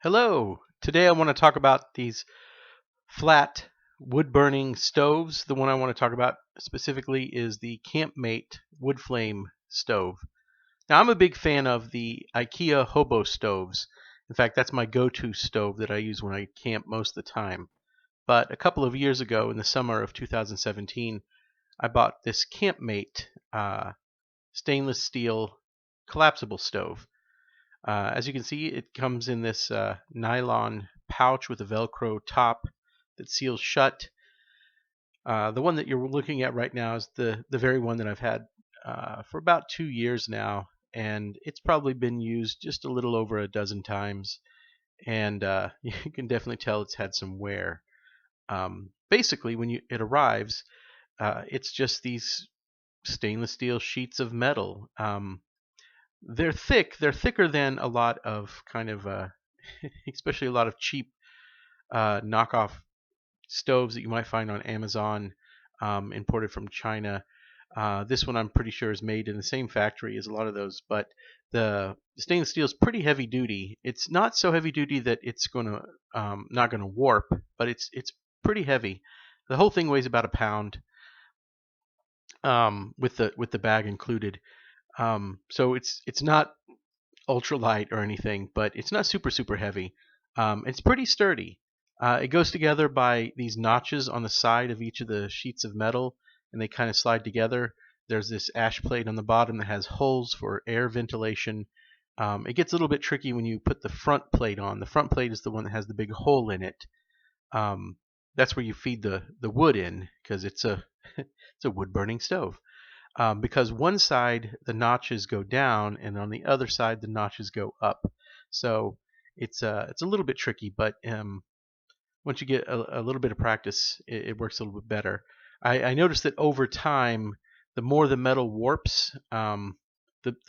Hello! Today I want to talk about these flat wood burning stoves. The one I want to talk about specifically is the KampMATE WoodFlame Stove. Now I'm a big fan of the IKEA Hobo stoves. In fact, that's my go-to stove that I use when I camp most of the time. But a couple of years ago in the summer of 2017, I bought this KampMATE stainless steel collapsible stove. As you can see, it comes in this nylon pouch with a Velcro top that seals shut. The one that you're looking at right now is the very one that I've had for about 2 years now, and it's probably been used just a little over a dozen times, and you can definitely tell it's had some wear. Basically, when it arrives, it's just these stainless steel sheets of metal. They're thick. They're thicker than a lot of kind of, especially a lot of cheap knockoff stoves that you might find on Amazon, imported from China. This one I'm pretty sure is made in the same factory as a lot of those, but the stainless steel is pretty heavy duty. It's not so heavy duty that it's going to not going to warp, but it's pretty heavy. The whole thing weighs about a pound, with the bag included. So it's not ultralight or anything, but it's not super heavy. It's pretty sturdy. It goes together by these notches on the side of each of the sheets of metal, and they kind of slide together. There's this ash plate on the bottom that has holes for air ventilation. It gets a little bit tricky when you put the front plate on. The front plate is the one that has the big hole in it. That's where you feed the wood in, because it's a it's a wood burning stove. Because one side the notches go down and on the other side the notches go up. So it's a little bit tricky, but once you get a little bit of practice, it works a little bit better. I noticed that over time, the more the metal warps, the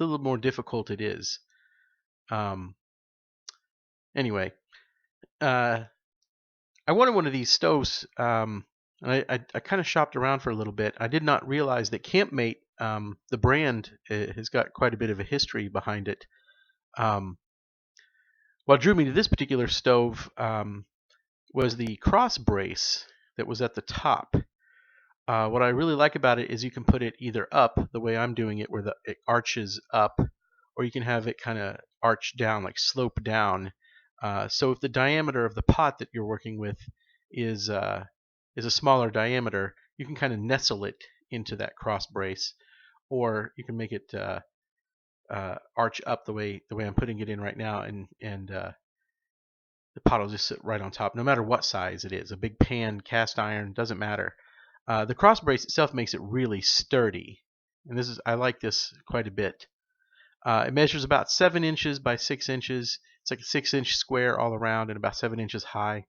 little more difficult it is. Um, anyway, uh, I wanted one of these stoves, and I kind of shopped around for a little bit. I did not realize that KampMATE, the brand, has got quite a bit of a history behind it. Um, what drew me to this particular stove was the cross brace that was at the top. What I really like about it is you can put it either up, the way I'm doing it, where it arches up, or you can have it kind of arch down, like slope down. So if the diameter of the pot that you're working with is uh, is a smaller diameter, you can kind of nestle it into that cross brace, or you can make it arch up the way I'm putting it in right now, and the pot will just sit right on top, no matter what size it is. A big pan, cast iron, doesn't matter. The cross brace itself makes it really sturdy, and I like this quite a bit. It measures about 7 inches by 6 inches. It's like a 6-inch square all around and about 7 inches high.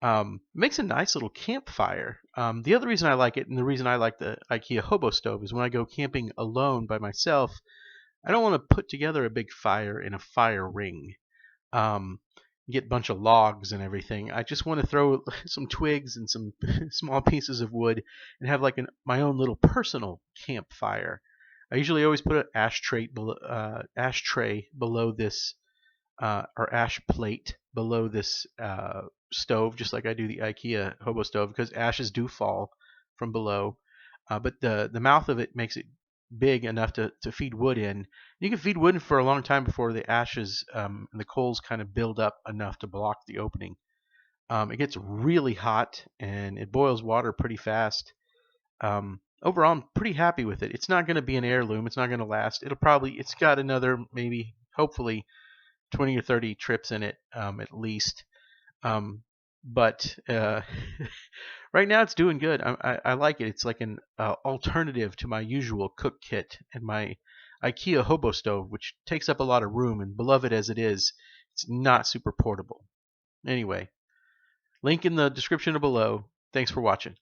It makes a nice little campfire. The other reason I like it, and the reason I like the IKEA Hobo stove, is when I go camping alone by myself, I don't want to put together a big fire in a fire ring. Um, get a bunch of logs and everything. I just want to throw some twigs and some small pieces of wood and have like my own little personal campfire. I usually always put an ashtray below this, or ash plate below this stove, just like I do the IKEA Hobo stove, because ashes do fall from below. But the mouth of it makes it big enough to feed wood in. You can feed wood in for a long time before the ashes and the coals kind of build up enough to block the opening. It gets really hot and it boils water pretty fast. Overall, I'm pretty happy with it. It's not going to be an heirloom. It's not going to last. It's got another, maybe, hopefully, 20 or 30 trips in it, at least. But right now it's doing good. I like it. It's like an alternative to my usual cook kit and my IKEA Hobo stove, which takes up a lot of room, and beloved as it is, it's not super portable. Anyway, link in the description below. Thanks for watching.